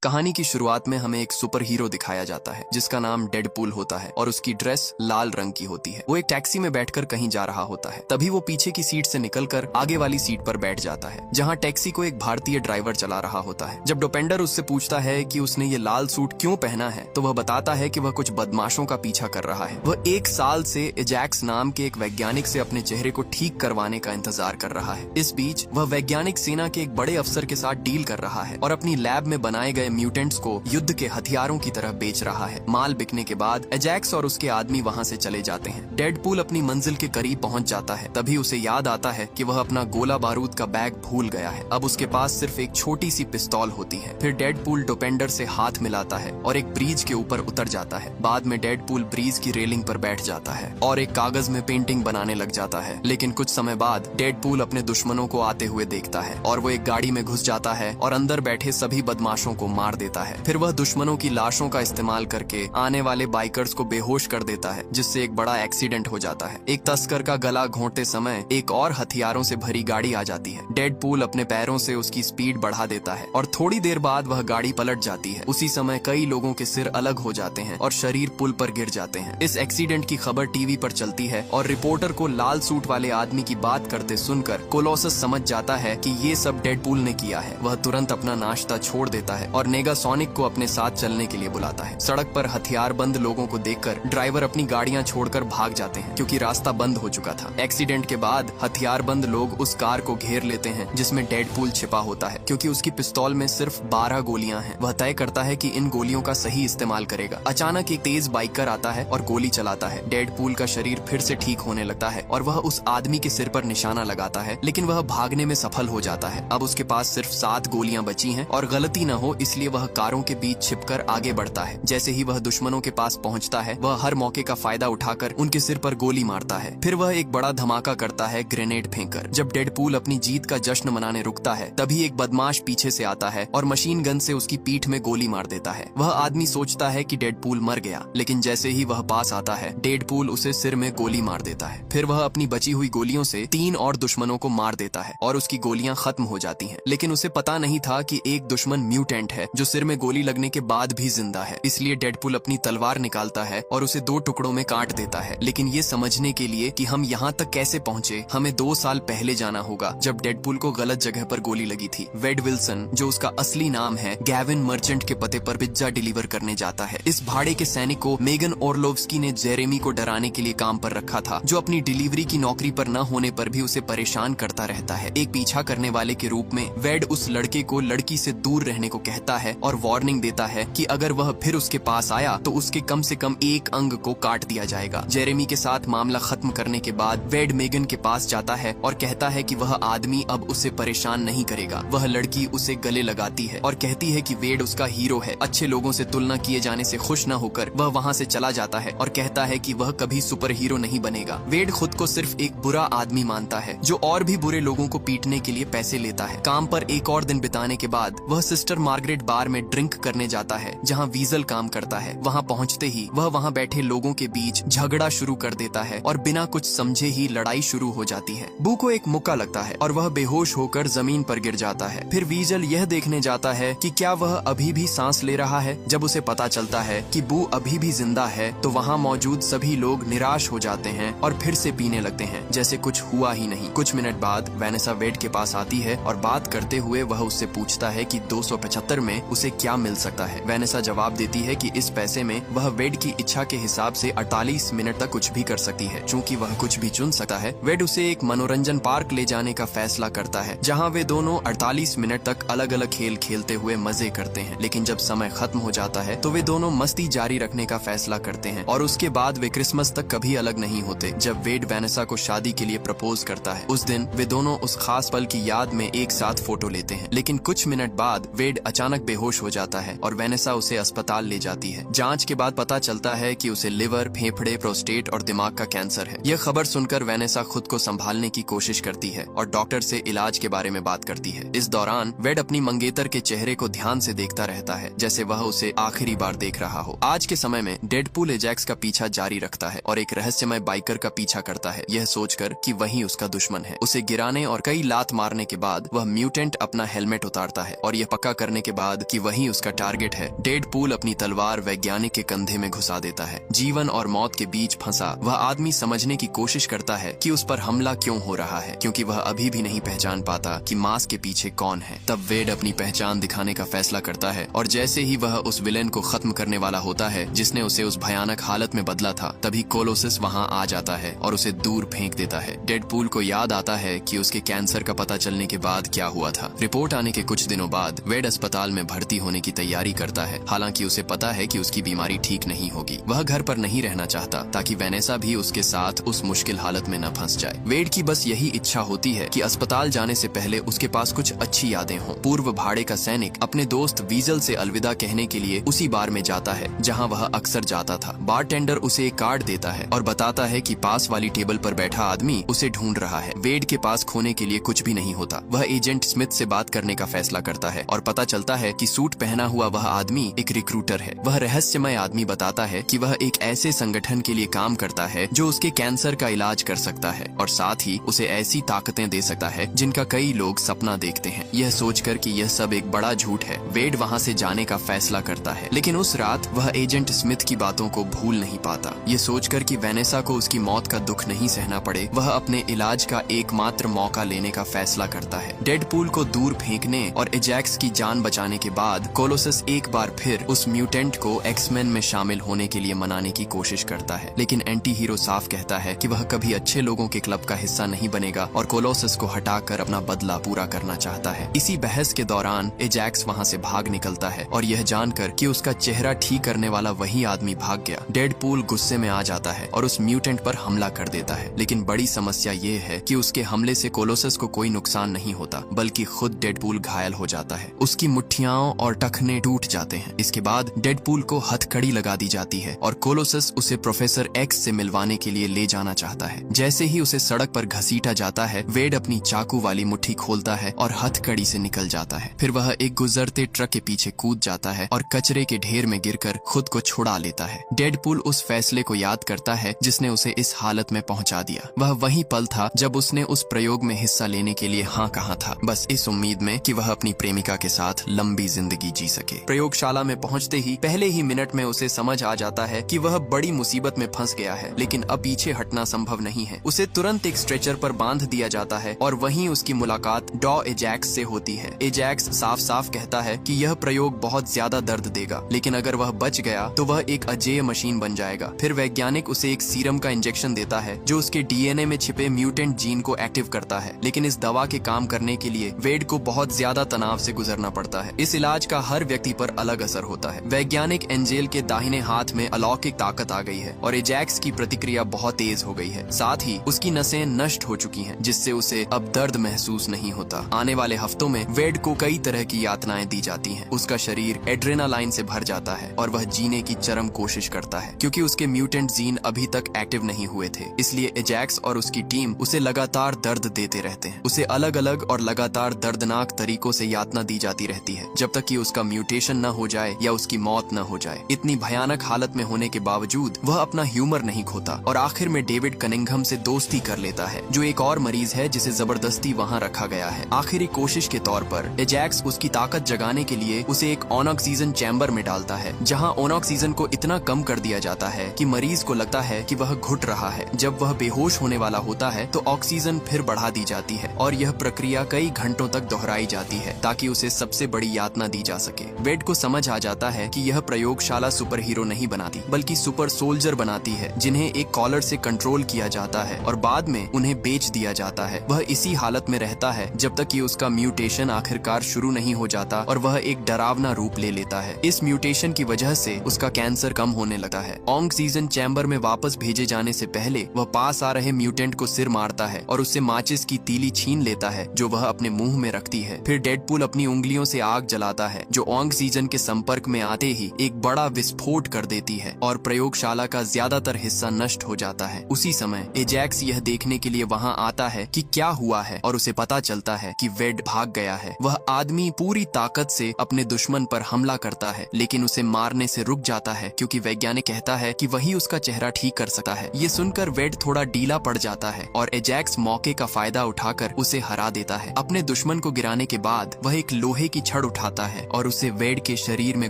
कहानी की शुरुआत में हमें एक सुपर हीरो दिखाया जाता है जिसका नाम डेडपूल होता है और उसकी ड्रेस लाल रंग की होती है। वो एक टैक्सी में बैठकर कहीं जा रहा होता है। तभी वो पीछे की सीट से निकलकर आगे वाली सीट पर बैठ जाता है जहां टैक्सी को एक भारतीय ड्राइवर चला रहा होता है। जब डोपेंडर उससे पूछता है कि उसने ये लाल सूट क्यों पहना है तो वह बताता है कि वह कुछ बदमाशों का पीछा कर रहा है। वह 1 साल से एजैक्स नाम के एक वैज्ञानिक से अपने चेहरे को ठीक करवाने का इंतजार कर रहा है। इस बीच वह वैज्ञानिक सेना के एक बड़े अफसर के साथ डील कर रहा है और अपनी लैब में बनाए गए म्यूटेंट्स को युद्ध के हथियारों की तरह बेच रहा है। माल बिकने के बाद एजैक्स और उसके आदमी वहां से चले जाते हैं। डेडपूल अपनी मंजिल के करीब पहुंच जाता है। तभी उसे याद आता है कि वह अपना गोला बारूद का बैग भूल गया है। अब उसके पास सिर्फ एक छोटी सी पिस्तौल होती है। फिर डेडपूल डोपेंडर से हाथ मिलाता है और एक ब्रिज के ऊपर उतर जाता है। बाद में डेडपूल ब्रिज की रेलिंग पर बैठ जाता है और एक कागज में पेंटिंग बनाने लग जाता है। लेकिन कुछ समय बाद डेडपूल अपने दुश्मनों को आते हुए देखता है और वो एक गाड़ी में घुस जाता है और अंदर बैठे सभी बदमाशों को मार देता है। फिर वह दुश्मनों की लाशों का इस्तेमाल करके आने वाले बाइकर्स को बेहोश कर देता है जिससे एक बड़ा एक्सीडेंट हो जाता है। एक तस्कर का गला घोंटते समय एक और हथियारों से भरी गाड़ी आ जाती है। डेडपूल अपने पैरों से उसकी स्पीड बढ़ा देता है और थोड़ी देर बाद वह गाड़ी पलट जाती है। उसी समय कई लोगों के सिर अलग हो जाते हैं और शरीर पुल पर गिर जाते हैं। इस एक्सीडेंट की खबर टीवी पर चलती है और रिपोर्टर को लाल सूट वाले आदमी की बात करते सुनकर कोलोसस समझ जाता है कि ये सब डेडपूल ने किया है। वह तुरंत अपना नाश्ता छोड़ देता है और नेगासोनिक को अपने साथ चलने के लिए बुलाता है। सड़क पर हथियारबंद लोगों को देखकर ड्राइवर अपनी गाड़ियां छोड़कर भाग जाते हैं क्योंकि रास्ता बंद हो चुका था। एक्सीडेंट के बाद हथियारबंद लोग उस कार को घेर लेते हैं जिसमें डेडपूल छिपा होता है। क्योंकि उसकी पिस्तौल में सिर्फ 12 गोलियां हैं, वह तय करता है कि इन गोलियों का सही इस्तेमाल करेगा। अचानक एक तेज बाइकर आता है और गोली चलाता है। डेडपूल का शरीर फिर से ठीक होने लगता है और वह उस आदमी के सिर पर निशाना लगाता है, लेकिन वह भागने में सफल हो जाता है। अब उसके पास सिर्फ 7 गोलियां बची हैं और गलती न हो इसलिए वह कारों के बीच छिपकर आगे बढ़ता है। जैसे ही वह दुश्मनों के पास पहुंचता है वह हर मौके का फायदा उठाकर उनके सिर पर गोली मारता है। फिर वह एक बड़ा धमाका करता है ग्रेनेड फेंककर। जब डेडपूल अपनी जीत का जश्न मनाने रुकता है तभी एक बदमाश पीछे से आता है और मशीन गन से उसकी पीठ में गोली मार देता है। वह आदमी सोचता है कि डेडपूल मर गया, लेकिन जैसे ही वह पास आता है डेडपूल उसे सिर में गोली मार देता है। फिर वह अपनी बची हुई गोलियों से 3 और दुश्मनों को मार देता है और उसकी गोलियां खत्म हो जाती हैं। लेकिन उसे पता नहीं था कि एक दुश्मन म्यूटेंट है जो सिर में गोली लगने के बाद भी जिंदा है। इसलिए डेडपूल अपनी तलवार निकालता है और उसे 2 टुकड़ों में काट देता है। लेकिन ये समझने के लिए कि हम यहाँ तक कैसे पहुँचे हमें 2 साल पहले जाना होगा जब डेडपूल को गलत जगह पर गोली लगी थी। वेड विल्सन, जो उसका असली नाम है, गैविन मर्चेंट के पते पर पिज्जा डिलीवर करने जाता है। इस भाड़े के सैनिक को मेगन ओरलोव्स्की ने जेरेमी को डराने के लिए काम पर रखा था, जो अपनी डिलीवरी की नौकरी पर न होने पर भी उसे परेशान करता रहता है। एक पीछा करने वाले के रूप में वेड उस लड़के को लड़की से दूर रहने को कहता है और वार्निंग देता है कि अगर वह फिर उसके पास आया तो उसके कम से कम एक अंग को काट दिया जाएगा। जेरेमी के साथ मामला खत्म करने के बाद वेड मेगन के पास जाता है और कहता है कि वह आदमी अब उसे परेशान नहीं करेगा। वह लड़की उसे गले लगाती है और कहती है कि वेड उसका हीरो है। अच्छे लोगों से तुलना किए जाने से खुश न होकर वह वहाँ से चला जाता है और कहता है कि वह कभी सुपर हीरो नहीं बनेगा। वेड खुद को सिर्फ एक बुरा आदमी मानता है जो और भी बुरे लोगों को पीटने के लिए पैसे लेता है। काम पर एक और दिन बिताने के बाद वह सिस्टर मार्गरेट बार में ड्रिंक करने जाता है जहाँ वीजल काम करता है। वहाँ पहुँचते ही वह वहाँ बैठे लोगों के बीच झगड़ा शुरू कर देता है और बिना कुछ समझे ही लड़ाई शुरू हो जाती है। बू को एक मुक्का लगता है और वह बेहोश होकर जमीन पर गिर जाता है। फिर वीजल यह देखने जाता है कि क्या वह अभी भी सांस ले रहा है। जब उसे पता चलता है कि बू अभी भी जिंदा है तो वहाँ मौजूद सभी लोग निराश हो जाते हैं और फिर से पीने लगते हैं जैसे कुछ हुआ ही नहीं। कुछ मिनट बाद वैनेसा वेड के पास आती है और बात करते हुए वह उससे पूछता है कि 275 में उसे क्या मिल सकता है। वैनेसा जवाब देती है कि इस पैसे में वह वेड की इच्छा के हिसाब से 48 मिनट तक कुछ भी कर सकती है। चूँकि वह कुछ भी चुन सकता है, वेड उसे एक मनोरंजन पार्क ले जाने का फैसला करता है जहाँ वे दोनों 48 मिनट तक अलग अलग खेल खेलते हुए मजे करते हैं। लेकिन जब समय खत्म हो जाता है तो वे दोनों मस्ती जारी रखने का फैसला करते हैं और उसके बाद वे क्रिसमस तक कभी अलग नहीं होते। जब वेड वैनेसा को शादी के लिए प्रपोज करता है उस दिन वे दोनों उस खास पल की याद में एक साथ फोटो लेते हैं। लेकिन कुछ मिनट बाद वेड अचानक बेहोश हो जाता है और वैनेसा उसे अस्पताल ले जाती है। जांच के बाद पता चलता है कि उसे लिवर, फेफड़े, प्रोस्टेट और दिमाग का कैंसर है। यह खबर सुनकर वैनेसा खुद को संभालने की कोशिश करती है और डॉक्टर से इलाज के बारे में बात करती है। इस दौरान वेड अपनी मंगेतर के चेहरे को ध्यान से देखता रहता है जैसे वह उसे आखिरी बार देख रहा हो। आज के समय में डेडपूल एजैक्स का पीछा जारी रखता है और एक रहस्यमय बाइकर का पीछा करता है, यह सोचकर कि वही उसका दुश्मन है। उसे गिराने और कई लात मारने के बाद वह म्यूटेंट अपना हेलमेट उतारता है और यह पक्का करने के बाद बाद कि वही उसका टारगेट है, डेडपूल अपनी तलवार वैज्ञानिक के कंधे में घुसा देता है। जीवन और मौत के बीच फंसा वह आदमी समझने की कोशिश करता है कि उस पर हमला क्यों हो रहा है, क्योंकि वह अभी भी नहीं पहचान पाता कि मास्क के पीछे कौन है। तब वेड अपनी पहचान दिखाने का फैसला करता है और जैसे ही वह उस विलेन को खत्म करने वाला होता है जिसने उसे उस भयानक हालत में बदला था, तभी कोलोसस वहां आ जाता है और उसे दूर फेंक देता है। डेडपूल को याद आता है कि उसके कैंसर का पता चलने के बाद क्या हुआ था। रिपोर्ट आने के कुछ दिनों बाद वेड अस्पताल में भर्ती होने की तैयारी करता है। हालांकि उसे पता है कि उसकी बीमारी ठीक नहीं होगी। वह घर पर नहीं रहना चाहता ताकि वेनेसा भी उसके साथ उस मुश्किल हालत में न फंस जाए। वेड की बस यही इच्छा होती है कि अस्पताल जाने से पहले उसके पास कुछ अच्छी यादें हों। पूर्व भाड़े का सैनिक अपने दोस्त वीजल से अलविदा कहने के लिए उसी बार में जाता है जहां वह अक्सर जाता था। बारटेंडर उसे एक कार्ड देता है और बताता है कि पास वाली टेबल पर बैठा आदमी उसे ढूंढ रहा है। वेड के पास खोने के लिए कुछ भी नहीं होता। वह एजेंट स्मिथ से बात करने का फैसला करता है और पता चलता है कि सूट पहना हुआ वह आदमी एक रिक्रूटर है। वह रहस्यमय आदमी बताता है कि वह एक ऐसे संगठन के लिए काम करता है जो उसके कैंसर का इलाज कर सकता है और साथ ही उसे ऐसी ताकतें दे सकता है जिनका कई लोग सपना देखते हैं। यह सोचकर कि यह सब एक बड़ा झूठ है, वेड वहां से जाने का फैसला करता है। लेकिन उस रात वह एजेंट स्मिथ की बातों को भूल नहीं पाता। ये सोचकर कि वेनेसा को उसकी मौत का दुख नहीं सहना पड़े, वह अपने इलाज का एकमात्र मौका लेने का फैसला करता है। डेडपूल को दूर फेंकने और एजैक्स की जान बचाने के बाद कोलोसस एक बार फिर उस म्यूटेंट को एक्समैन में शामिल होने के लिए मनाने की कोशिश करता है। लेकिन एंटी हीरो साफ कहता है कि वह कभी अच्छे लोगों के क्लब का हिस्सा नहीं बनेगा और कोलोसस को हटाकर अपना बदला पूरा करना चाहता है। इसी बहस के दौरान एजैक्स वहां से भाग निकलता है और यह जानकर कि उसका चेहरा ठीक करने वाला वही आदमी भाग गया, डेडपूल गुस्से में आ जाता है और उस म्यूटेंट पर हमला कर देता है। लेकिन बड़ी समस्या ये है कि उसके हमले से कोलोसस को कोई नुकसान नहीं होता, बल्कि खुद डेडपूल घायल हो जाता है। उसकी मुट्ठियां और टखने टूट जाते हैं। इसके बाद डेडपूल को हथकड़ी लगा दी जाती है और कोलोसस उसे प्रोफेसर एक्स से मिलवाने के लिए ले जाना चाहता है। जैसे ही उसे सड़क पर घसीटा जाता है, वेड अपनी चाकू वाली मुट्ठी खोलता है और हथकड़ी से निकल जाता है। फिर वह एक गुजरते ट्रक के पीछे कूद जाता है और कचरे के ढेर में गिरकर खुद को छुड़ा लेता है। डेडपूल उस फैसले को याद करता है जिसने उसे इस हालत में पहुंचा दिया। वह वही पल था जब उसने उस प्रयोग में हिस्सा लेने के लिए हाँ कहा था, बस इस उम्मीद में कि वह अपनी प्रेमिका के साथ लंबी जिंदगी जी सके। प्रयोगशाला में पहुंचते ही पहले ही मिनट में उसे समझ आ जाता है कि वह बड़ी मुसीबत में फंस गया है, लेकिन अब पीछे हटना संभव नहीं है। उसे तुरंत एक स्ट्रेचर पर बांध दिया जाता है और वहीं उसकी मुलाकात डॉ एजैक्स से होती है। एजैक्स साफ साफ कहता है कि यह प्रयोग बहुत ज्यादा दर्द देगा, लेकिन अगर वह बच गया तो वह एक अजेय मशीन बन जाएगा। फिर वैज्ञानिक उसे एक सीरम का इंजेक्शन देता है जो उसके डीएनए में छिपे म्यूटेंट जीन को एक्टिव करता है। लेकिन इस दवा के काम करने के लिए वेड को बहुत ज्यादा तनाव से गुजरना पड़ता है। इस इलाज का हर व्यक्ति पर अलग असर होता है। वैज्ञानिक एंजेल के दाहिने हाथ में अलौकिक ताकत आ गई है और एजैक्स की प्रतिक्रिया बहुत तेज हो गई है। साथ ही उसकी नसें नष्ट हो चुकी हैं, जिससे उसे अब दर्द महसूस नहीं होता। आने वाले हफ्तों में वेड को कई तरह की यातनाएं दी जाती हैं। उसका शरीर एड्रेनालाइन से भर जाता है और वह जीने की चरम कोशिश करता है। क्योंकि उसके म्यूटेंट जीन अभी तक एक्टिव नहीं हुए थे, इसलिए एजैक्स और उसकी टीम उसे लगातार दर्द देते रहते हैं। उसे अलग अलग और लगातार दर्दनाक तरीकों से यातना दी जाती रहती है जब तक कि उसका म्यूटेशन न हो जाए या उसकी मौत न हो जाए। इतनी भयानक हालत में होने के बावजूद वह अपना ह्यूमर नहीं खोता और आखिर में डेविड कनिंघम से दोस्ती कर लेता है, जो एक और मरीज है जिसे जबरदस्ती वहाँ रखा गया है। आखिरी कोशिश के तौर पर एजैक्स उसकी ताकत जगाने के लिए उसे एक ऑनऑक्सीजन चैम्बर में डालता है, जहाँ ऑनऑक्सीजन को इतना कम कर दिया जाता है कि मरीज को लगता है कि वह घुट रहा है। जब वह बेहोश होने वाला होता है तो ऑक्सीजन फिर बढ़ा दी जाती है और यह प्रक्रिया कई घंटों तक दोहराई जाती है ताकि उसे सबसे बड़ी यातना दी जा सके। वेड को समझ आ जाता है कि यह प्रयोगशाला सुपर हीरो नहीं बनाती, बल्कि सुपर सोल्जर बनाती है, जिन्हें एक कॉलर से कंट्रोल किया जाता है और बाद में उन्हें बेच दिया जाता है। वह इसी हालत में रहता है जब तक कि उसका म्यूटेशन आखिरकार शुरू नहीं हो जाता और वह एक डरावना रूप ले लेता है। इस म्यूटेशन की वजह से उसका कैंसर कम होने लगा है। ऑक्सीजन चैम्बर में वापस भेजे जाने से पहले वह पास आ रहे म्यूटेंट को सिर मारता है और उससे माचिस की तीली छीन लेता है जो वह अपने मुंह में रखती है। फिर डेडपूल अपनी उंगलियों से आग जलाता है जो ऑक्सीजन के संपर्क में आते ही एक बड़ा विस्फोट कर देती है और प्रयोगशाला का ज्यादातर हिस्सा नष्ट हो जाता है। उसी समय एजैक्स यह देखने के लिए वहां आता है कि क्या हुआ है और उसे पता चलता है कि वेड भाग गया है। वह आदमी पूरी ताकत से अपने दुश्मन पर हमला करता है, लेकिन उसे मारने से रुक जाता है क्योंकि वैज्ञानिक कहता है कि वही उसका चेहरा ठीक कर सकता है। ये सुनकर वेड थोड़ा ढीला पड़ जाता है और एजैक्स मौके का फायदा उठाकर उसे हरा देता है। अपने दुश्मन को गिराने के बाद वह एक लोहे की छड़ उठाता है और उसे वेड के शरीर में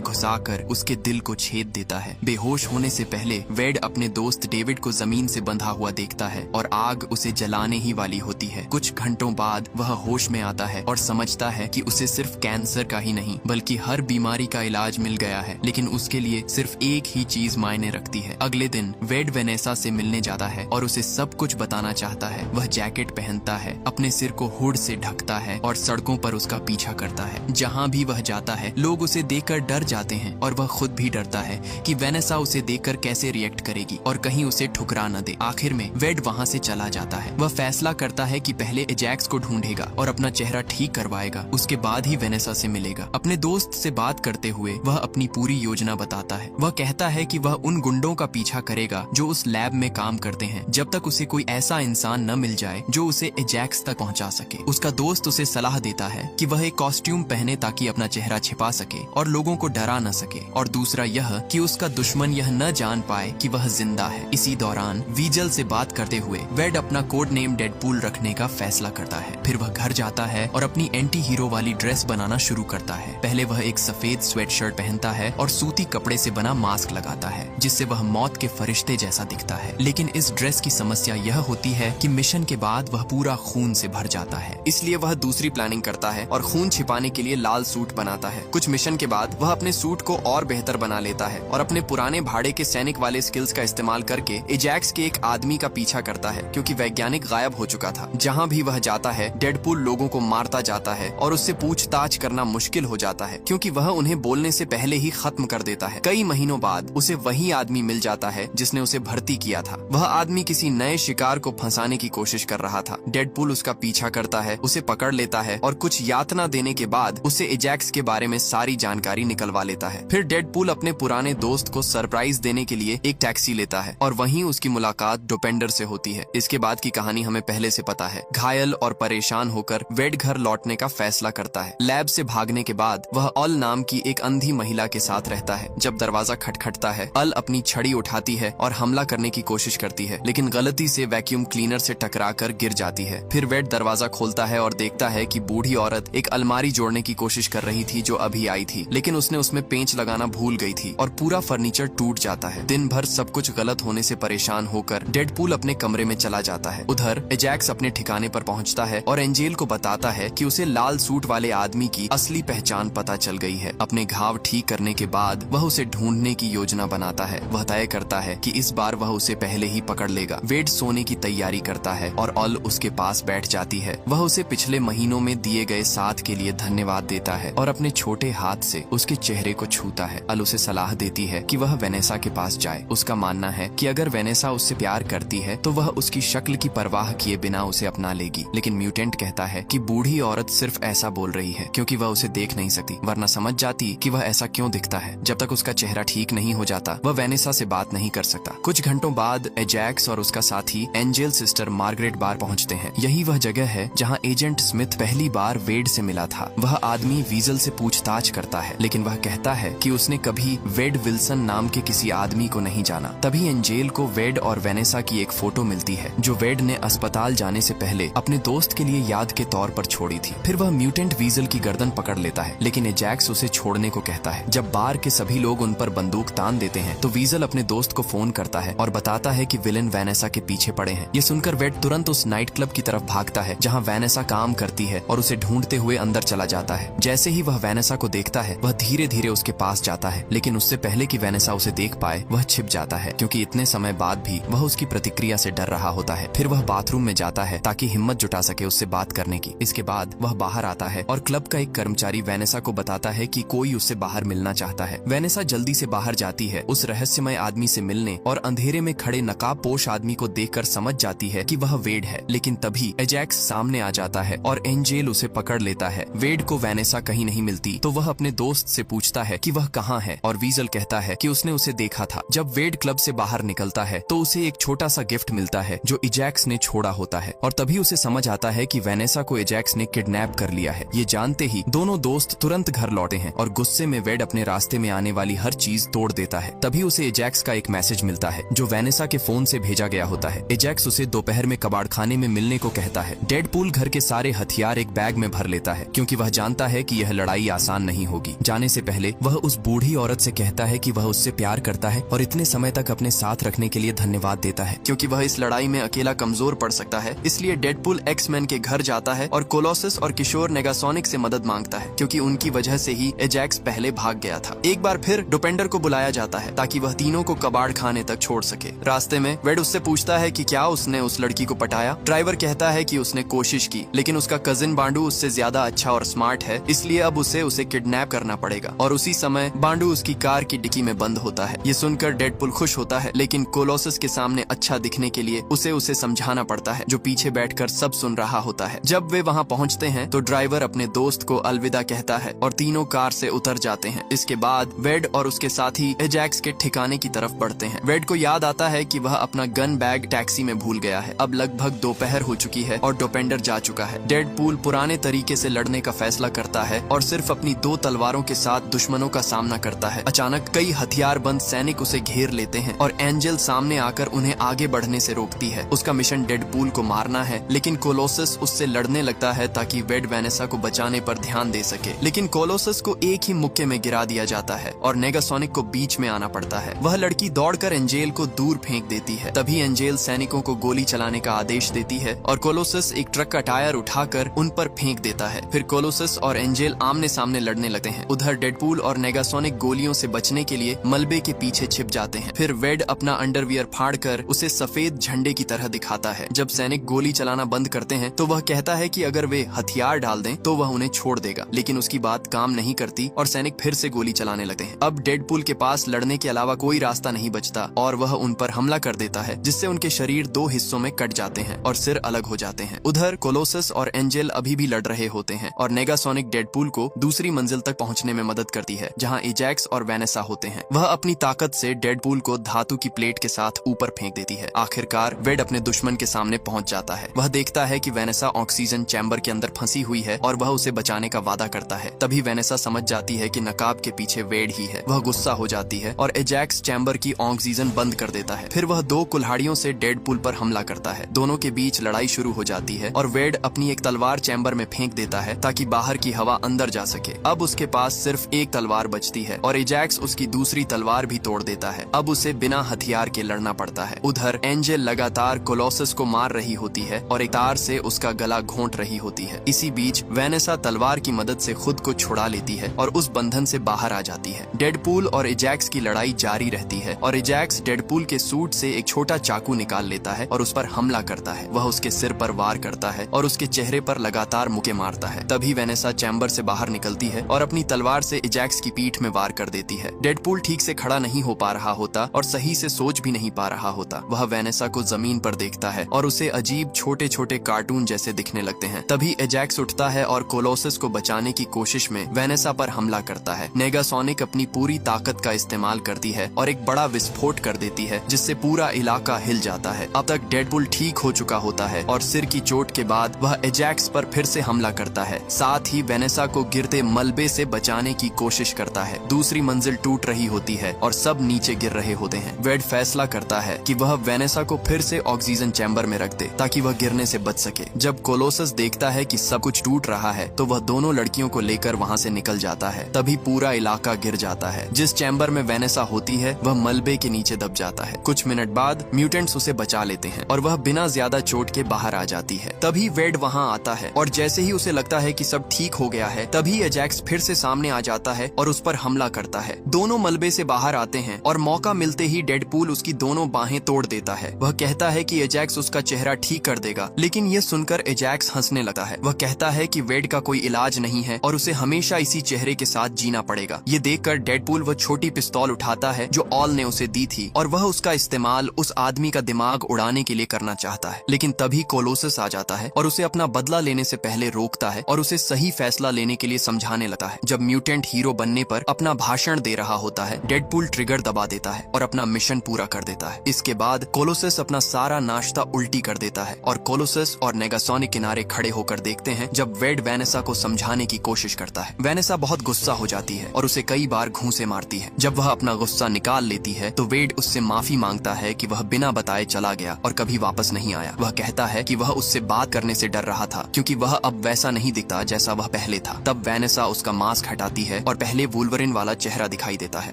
घुसाकर उसके दिल को छेद देता है। बेहोश होने से पहले वेड अपने दोस्त डेविड को जमीन से बंधा हुआ देखता है और आग उसे जलाने ही वाली होती है। कुछ घंटों बाद वह होश में आता है और समझता है कि उसे सिर्फ कैंसर का ही नहीं बल्कि हर बीमारी का इलाज मिल गया है, लेकिन उसके लिए सिर्फ एक ही चीज मायने रखती है। अगले दिन वेड वेनेसा से मिलने जाता है और उसे सब कुछ बताना चाहता है। वह जैकेट पहनता है, अपने सिर को हुड से ढकता है और सड़कों पर उसका पीछा करता है। जहाँ भी वह जाता है लोग उसे देखकर डर जाते हैं और वह खुद भी डरता है कि वेनेसा उसे देखकर कैसे रिएक्ट करेगी और कहीं उसे ठुकरा न दे। आखिर में वेड वहाँ से चला जाता है। वह फैसला करता है कि पहले एजैक्स को ढूंढेगा और अपना चेहरा ठीक करवाएगा, उसके बाद ही वेनेसा से मिलेगा। अपने दोस्त से बात करते हुए वह अपनी पूरी योजना बताता है। वह कहता है कि वह उन गुंडों का पीछा करेगा जो उस लैब में काम करते हैं जब तक उसे कोई ऐसा इंसान न मिल जाए जो उसे एजैक्स तक पहुंचा सके। उसका दोस्त उसे सलाह देता है कि वह एक कॉस्ट्यूम पहने ताकि अपना चेहरा छिपा सके और लोगों को डरा न सके, और दूसरा यह कि उसका दुश्मन यह न जान पाए कि वह जिंदा है। इसी दौरान वीजल से बात करते हुए वेड अपना कोड नेम डेडपूल रखने का फैसला करता है। फिर वह घर जाता है और अपनी एंटी हीरो वाली ड्रेस बनाना शुरू करता है। पहले वह एक सफेद स्वेटशर्ट पहनता है और सूती कपड़े से बना मास्क लगाता है जिससे वह मौत के फरिश्ते जैसा दिखता है। लेकिन इस ड्रेस की समस्या यह होती है कि मिशन के बाद वह पूरा खून से भर जाता है, इसलिए वह दूसरी प्लानिंग करता है और खून छिपाने के लिए लाल सूट बनाता है। कुछ मिशन के बाद वह अपने सूट को और बेहतर बना लेता है और अपने पुराने भाड़े के सैनिक वाले स्किल्स का इस्तेमाल करके एजैक्स के एक आदमी का पीछा करता है क्योंकि वैज्ञानिक गायब हो चुका था। जहाँ भी वह जाता है डेडपूल लोगों को मारता जाता है और उससे पूछताछ करना मुश्किल हो जाता है क्योंकि वह उन्हें बोलने से पहले ही खत्म कर देता है। कई महीनों बाद उसे वही आदमी मिल जाता है जिसने उसे भर्ती किया था। वह आदमी किसी नए शिकार को फंसाने की कोशिश कर रहा था। डेडपूल उसका पीछा करता है, उसे पकड़ लेता है और कुछ यातना देने के बाद उसे एजैक्स के बारे में सारी जानकारी निकलवा लेता है। फिर डेडपूल अपने पुराने दोस्त को सरप्राइज देने के लिए एक टैक्सी लेता है और वहीं उसकी मुलाकात डोपेंडर से होती है। इसके बाद की कहानी हमें पहले से पता है। घायल और परेशान होकर वेड घर लौटने का फैसला करता है। लैब से भागने के बाद वह अल नाम की एक अंधी महिला के साथ रहता है। जब दरवाजा खटखटता है अल अपनी छड़ी उठाती है और हमला करने की कोशिश करती है, लेकिन गलती से वैक्यूम क्लीनर से टकराकर गिर जाती है। फिर वेड दरवाजा खोलता है और देखता है कि बूढ़ी औरत एक अलमारी जोड़ने की कोशिश कर रही थी जो अभी आई थी, लेकिन उसने उसमें पेंच लगाना भूल गई थी और पूरा फर्नीचर टूट जाता है। दिन भर सब कुछ गलत होने से परेशान होकर डेडपूल अपने कमरे में चला जाता है। उधर एजैक्स अपने ठिकाने पर पहुंचता है और एंजेल को बताता है कि उसे लाल सूट वाले आदमी की असली पहचान पता चल गई है। अपने घाव ठीक करने के बाद वह उसे ढूंढने की योजना बनाता है। वह तय करता है कि इस बार वह उसे पहले ही पकड़ लेगा। वेड सोने की तैयारी करता है और अल उसके पास बैठ जाती है। वह उसे पिछले महीनों में दिए गए साथ के लिए धन्यवाद देता है और अपने छोटे हाथ से उसके चेहरे को छूता है। अल उसे सलाह देती है कि वह वेनेसा के पास जाए। उसका मानना है कि अगर वेनेसा उससे प्यार करती है तो वह उसकी शक्ल की परवाह किए बिना उसे अपना लेगी, लेकिन म्यूटेंट कहता है कि बूढ़ी औरत सिर्फ ऐसा बोल रही है क्योंकि वह उसे देख नहीं सकती, वरना समझ जाती कि वह ऐसा क्यों दिखता है। जब तक उसका चेहरा ठीक नहीं हो जाता वह वेनेसा से बात नहीं कर सकता। कुछ घंटों बाद एजैक्स और उसका साथी एंजेल सिस्टर मार्गरेट बार पहुंचते हैं। यही वह जगह है जहां एजेंट स्मिथ पहली बार वेड से मिला था। वह आदमी वीजल से पूछताछ करता है, लेकिन वह कहता है कि उसने कभी वेड विल्सन नाम के किसी आदमी को नहीं जाना। तभी एंजेल को वेड और वेनेसा की एक फोटो मिलती है जो वेड ने अस्पताल जाने से पहले अपने दोस्त के लिए याद के तौर पर छोड़ी थी। फिर वह म्यूटेंट वीजल की गर्दन पकड़ लेता है, लेकिन एजैक्स उसे छोड़ने को कहता है। जब बार के सभी लोग उन पर बंदूक तान देते हैं तो वीजल अपने दोस्त को फोन करता है और बताता है कि विलेन वेनेसा के पीछे पड़े हैं। ये सुनकर वेड तुरंत उस नाइट क्लब की तरफ भागता है जहां वेनेसा काम करती है और उसे ढूंढते हुए अंदर चला जाता है। जैसे ही वह वेनेसा को देखता है वह धीरे धीरे उसके पास जाता है, लेकिन उससे पहले कि वेनेसा उसे देख पाए वह छिप जाता है क्योंकि इतने समय बाद भी वह उसकी प्रतिक्रिया से डर रहा होता है। फिर वह बाथरूम में जाता है ताकि हिम्मत जुटा सके उससे बात करने की। इसके बाद वह बाहर आता है और क्लब का एक कर्मचारी वेनेसा को बताता है कि कोई उससे बाहर मिलना चाहता है। वेनेसा जल्दी से बाहर जाती है उस रहस्यमय आदमी से मिलने और अंधेरे में खड़े नकाबपोश आदमी को देखकर समझ जाती है कि वह वेड है। लेकिन तभी एजैक्स सामने आ जाता है और एंजेल उसे पकड़ लेता है। वेड को वेनेसा कहीं नहीं मिलती तो वह अपने दोस्त से पूछता है कि वह कहाँ है और वीजल कहता है कि उसने उसे देखा था। जब वेड क्लब से बाहर निकलता है तो उसे एक छोटा सा गिफ्ट मिलता है जो एजैक्स ने छोड़ा होता है और तभी उसे समझ आता है कि वेनेसा को एजैक्स ने किडनैप कर लिया है। ये जानते ही दोनों दोस्त तुरंत घर लौटे हैं और गुस्से में वेड अपने रास्ते में आने वाली हर चीज तोड़ देता है। तभी उसे एजैक्स का एक मैसेज मिलता है जो वेनेसा के फोन से भेजा गया होता है। एजैक्स उसे दोपहर में कबाड़खाने में मिलने को कहता है। डेडपूल घर के सारे हथियार एक बैग में भर लेता है क्योंकि वह जानता है कि कि यह लड़ाई आसान नहीं होगी। जाने से पहले वह उस बूढ़ी औरत से कहता है कि वह उससे प्यार करता है और इतने समय तक अपने साथ रखने के लिए धन्यवाद देता है, क्योंकि वह इस लड़ाई में अकेला कमजोर पड़ सकता है। इसलिए डेडपूल एक्समैन के घर जाता है और कोलोसस और किशोर नेगासोनिक से मदद मांगता है, क्योंकि उनकी वजह से ही एजैक्स पहले भाग गया था। एक बार फिर डोपेंडर को बुलाया जाता है ताकि वह तीनों को कबाड़ खाने तक छोड़ सके। रास्ते में वेड उससे पूछता है कि क्या उसने उस लड़की को पटाया। ड्राइवर कहता है कि उसने कोशिश की, लेकिन उसका कजिन बांडू उससे ज्यादा अच्छा और स्मार्ट है, इसलिए अब उसे किडनैप करना पड़ेगा। और उसी समय बांडू उसकी कार की डिक्की में बंद होता है। ये सुनकर डेडपूल खुश होता है, लेकिन कोलोसस के सामने अच्छा दिखने के लिए उसे समझाना पड़ता है, जो पीछे बैठकर सब सुन रहा होता है। जब वे वहाँ पहुँचते हैं तो ड्राइवर अपने दोस्त को अलविदा कहता है और तीनों कार से उतर जाते हैं। इसके बाद वेड और उसके साथी एजैक्स के ठिकाने की तरफ बढ़ते हैं। वेड को याद आता है कि वह अपना गन बैग टैक्सी में भूल गया है। अब लगभग दोपहर हो चुकी है और डोपेंडर जा चुका है। डेडपूल पुराने तरीके से लड़ने का फैसला करता है और सिर्फ अपनी 2 तलवारों के साथ दुश्मनों का सामना करता है। अचानक कई हथियारबंद सैनिक उसे घेर लेते हैं और एंजल सामने आकर उन्हें आगे बढ़ने से रोकती है। उसका मिशन डेडपूल को मारना है, लेकिन कोलोसस उससे लड़ने लगता है ताकि वेड वेनेसा को बचाने पर ध्यान दे सके। लेकिन कोलोसस को एक ही मुक्के में गिरा दिया जाता है और नेगासोनिक को बीच में आना पड़ता है। वह लड़की दौड़कर एंजेल को दूर फेंक देती है। तभी एंजेल सैनिकों को गोली चलाने का आदेश देती है और कोलोसस एक ट्रक का टायर उठाकर उन पर फेंक देता है। फिर कोलोसस और एंजेल आमने सामने लड़ने लगते हैं। उधर डेडपूल और नेगासोनिक गोलियों से बचने के लिए मलबे के पीछे छिप जाते हैं। फिर वेड अपना अंडरवियर फाड़कर उसे सफेद झंडे की तरह दिखाता है। जब सैनिक गोली चलाना बंद करते हैं तो वह कहता है कि अगर वे हथियार डाल दें तो वह उन्हें छोड़ देगा, लेकिन उसकी बात काम नहीं करती और सैनिक फिर से गोली चलाने लगते हैं। अब डेडपूल के पास लड़ने के अलावा कोई रास्ता नहीं बचता और वह उन पर हमला कर देता है, जिससे उनके शरीर 2 हिस्सों में कट जाते हैं और सिर अलग हो जाते हैं। उधर कोलोसस और एंजेल अभी भी लड़ रहे होते हैं और नेगासोनिक डेडपूल को दूसरी मंजिल तक पहुंचने में मदद करती है, जहां एजैक्स और वेनेसा होते हैं। वह अपनी ताकत से डेडपूल को धातु की प्लेट के साथ ऊपर फेंक देती है। आखिरकार वेड अपने दुश्मन के सामने पहुंच जाता है। वह देखता है कि वेनेसा ऑक्सीजन चैम्बर के अंदर फंसी हुई है और वह उसे बचाने का वादा करता है। तभी वेनेसा समझ जाती है कि नकाब के पीछे वेड ही है। वह गुस्सा हो जाती है और एजैक्स चैम्बर की ऑक्सीजन बंद कर देता है। फिर वह 2 कुल्हाड़ियों से डेडपूल पर हमला करता है। दोनों के बीच लड़ाई शुरू हो जाती है और वेड अपनी एक तलवार चैम्बर में फेंक देता है ताकि बाहर की हवा अंदर जा सके। अब उसके पास सिर्फ एक तलवार बचती है और एजैक्स उसकी दूसरी तलवार भी तोड़ देता है। अब उसे बिना हथियार के लड़ना पड़ता है। उधर एंजेल लगातार कोलोसस को मार रही होती है और एक तार से उसका गला घोंट रही होती है। इसी बीच वेनेसा तलवार की मदद से खुद को छुड़ा लेती है और उस बंधन से बाहर आ जाती है। डेडपूल और एजैक्स की लड़ाई जारी रहती है और एजैक्स डेडपूल के सूट से एक छोटा चाकू निकाल लेता है और उस पर हमला करता है। वह उसके सिर पर वार करता है और उसके चेहरे पर लगातार मुक्के मारता है। तभी वेनेसा चैम्बर से बाहर निकलती है और अपनी तलवार से एजैक्स की पीठ में वार कर देती है। डेडपूल ठीक से खड़ा नहीं हो पा रहा होता और सही से सोच भी नहीं पा रहा होता। वह वेनेसा को जमीन पर देखता है और उसे अजीब छोटे छोटे कार्टून जैसे दिखने लगते हैं। तभी एजैक्स उठता है और कोलोसस को बचाने की कोशिश में वेनेसा पर हमला करता है। नेगासोनिक अपनी पूरी ताकत का इस्तेमाल करती है और एक बड़ा विस्फोट कर देती है, जिससे पूरा इलाका हिल जाता है। अब तक डेडपूल ठीक हो चुका होता है और सिर की चोट के बाद वह एजैक्स पर फिर से हमला करता है। साथ ही वेनेसा को गिरते मलबे से बचाने की कोशिश करता है। दूसरी मंजिल टूट रही होती है और सब नीचे गिर रहे होते हैं। वेड फैसला करता है कि वह वेनेसा को फिर से ऑक्सीजन चैम्बर में रख दे ताकि वह गिरने से बच सके। जब कोलोसस देखता है कि सब कुछ टूट रहा है तो वह दोनों लड़कियों को लेकर वहाँ से निकल जाता है। तभी पूरा इलाका गिर जाता है। जिस चैम्बर में वेनेसा होती है वह मलबे के नीचे दब जाता है। कुछ मिनट बाद म्यूटेंट्स उसे बचा लेते हैं और वह बिना ज्यादा चोट के बाहर आ जाती है। तभी वेड वहाँ आता है और जैसे ही उसे लगता है कि सब ठीक हो गया है, तभी एजैक्स फिर से सामने आ जाता है और उस पर हमला करता है। दोनों मलबे से बाहर आते हैं और मौका मिलते ही डेडपूल उसकी दोनों बाहें तोड़ देता है। वह कहता है कि एजैक्स उसका चेहरा ठीक कर देगा, लेकिन ये सुनकर एजैक्स हंसने लगता है। वह कहता है कि वेड का कोई इलाज नहीं है और उसे हमेशा इसी चेहरे के साथ जीना पड़ेगा। ये देखकर डेडपूल वह छोटी पिस्तौल उठाता है जो ऑल ने उसे दी थी और वह उसका इस्तेमाल उस आदमी का दिमाग उड़ाने के लिए करना चाहता है। लेकिन तभी कोलोसस आ जाता है और उसे अपना बदला लेने से पहले रोकता है और उसे सही फैसला लेने के लिए समझाने लगता है। जब म्यूटेंट हीरो बनने पर अपना भाषण दे रहा होता है, डेडपूल ट्रिगर दबा देता है और अपना मिशन पूरा कर देता है। इसके बाद कोलोसस अपना सारा नाश्ता उल्टी कर देता है और कोलोसस और नेगासोनिक किनारे खड़े होकर देखते हैं जब वेड वेनेसा को समझाने की कोशिश करता है। वेनेसा बहुत गुस्सा हो जाती है और उसे कई बार घूंसे मारती है। जब वह अपना गुस्सा निकाल लेती है तो वेड उससे माफी मांगता है कि वह बिना बताए चला गया और कभी वापस नहीं आया। वह कहता है कि वह उससे बात करने से डर रहा था क्योंकि वह अब वैसा नहीं दिखता जैसा वह पहले था। तब वैनेसा उसका मास्क हटाती है और पहले वुल्वरिन वाला चेहरा दिखाई देता है।